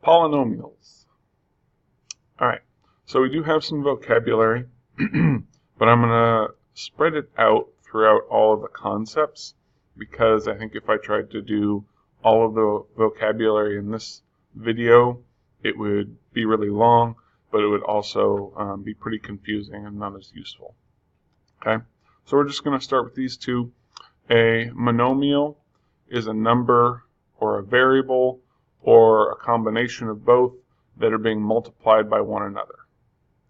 Polynomials. Alright, so we do have some vocabulary, but I'm going to spread it out throughout all of the concepts, because I think if I tried to do all of the vocabulary in this video, it would be really long, but it would also be pretty confusing and not as useful. Okay, so we're just going to start with these two. A monomial is a number or a variable or a combination of both that are being multiplied by one another.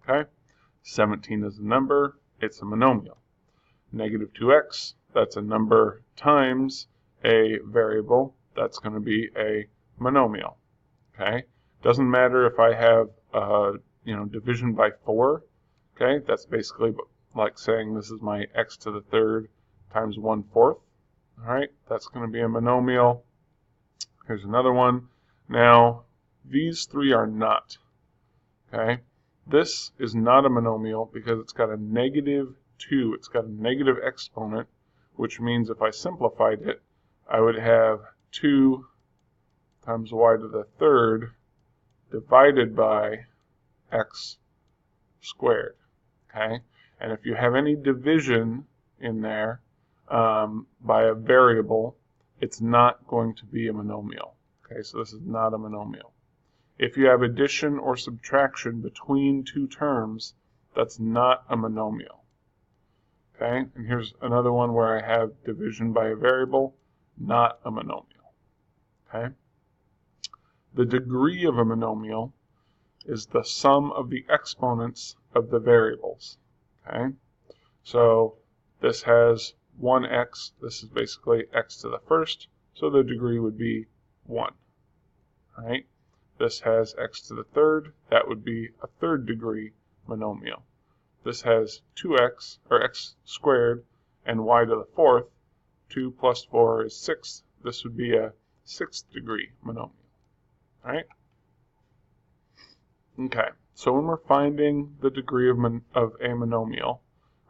Okay, 17 is a number, it's a monomial. Negative 2x, that's a number times a variable, that's going to be a monomial. Okay, doesn't matter if I have division by 4. Okay, that's basically like saying this is my x to the third times 1/4. All right, that's going to be a monomial. Here's another one. Now, these three are not. Okay, this is not a monomial because it's got a negative 2. It's got a negative exponent, which means if I simplified it, I would have 2 times y to the third divided by x squared. Okay, and if you have any division in there by a variable, it's not going to be a monomial. Okay, so this is not a monomial. If you have addition or subtraction between two terms, that's not a monomial. Okay, and here's another one where I have division by a variable, not a monomial. Okay, the degree of a monomial is the sum of the exponents of the variables. Okay, so this has 1x, this is basically x to the first, so the degree would be 1. Right? This has x to the third, that would be a third degree monomial. This has 2x, or x squared, and y to the fourth. 2 plus 4 is 6. This would be a sixth degree monomial. Alright? Okay, so when we're finding the degree of a monomial,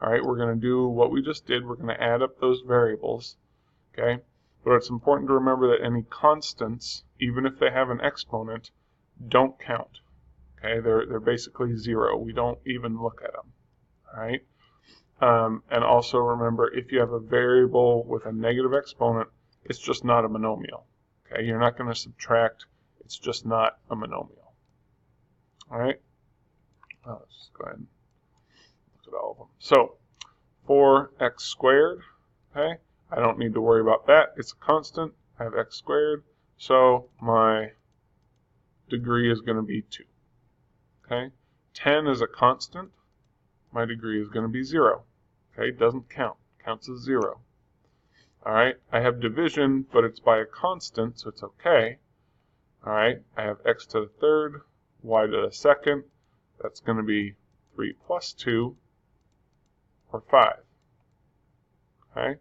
alright, we're going to do what we just did. We're going to add up those variables. Okay? But it's important to remember that any constants, even if they have an exponent, don't count. Okay, they're basically 0. We don't even look at them. All right, and also remember, if you have a variable with a negative exponent, it's just not a monomial. Okay, you're not going to subtract. It's just not a monomial. All right, let's just go ahead and look at all of them. So 4x squared. Okay, I don't need to worry about that. It's a constant. I have x squared, so my degree is going to be 2. Okay, 10 is a constant. My degree is going to be 0. Okay, it doesn't count. It counts as 0. All right, I have division, but it's by a constant, so it's okay. All right, I have x to the third, y to the second. That's going to be 3 plus 2, or 5. Okay.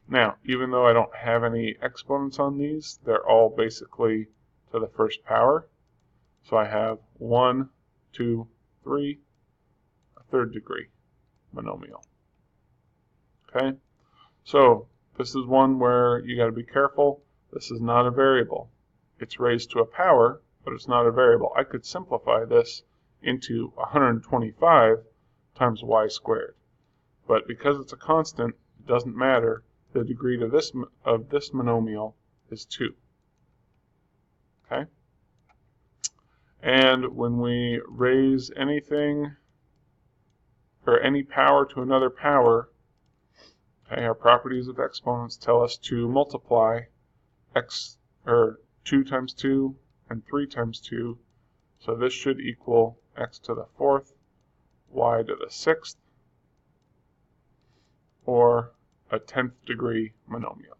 Now, even though I don't have any exponents on these, they're all basically to the first power. So I have 1, 2, 3, a third degree monomial. Okay, so this is one where you got to be careful. This is not a variable. It's raised to a power, but it's not a variable. I could simplify this into 125 times y squared. But because it's a constant, it doesn't matter. The degree of this monomial is 2. Okay? And when we raise anything or any power to another power, okay, our properties of exponents tell us to multiply x, or 2 times 2 and 3 times 2. So this should equal x to the fourth, y to the sixth, or a 10th degree monomial.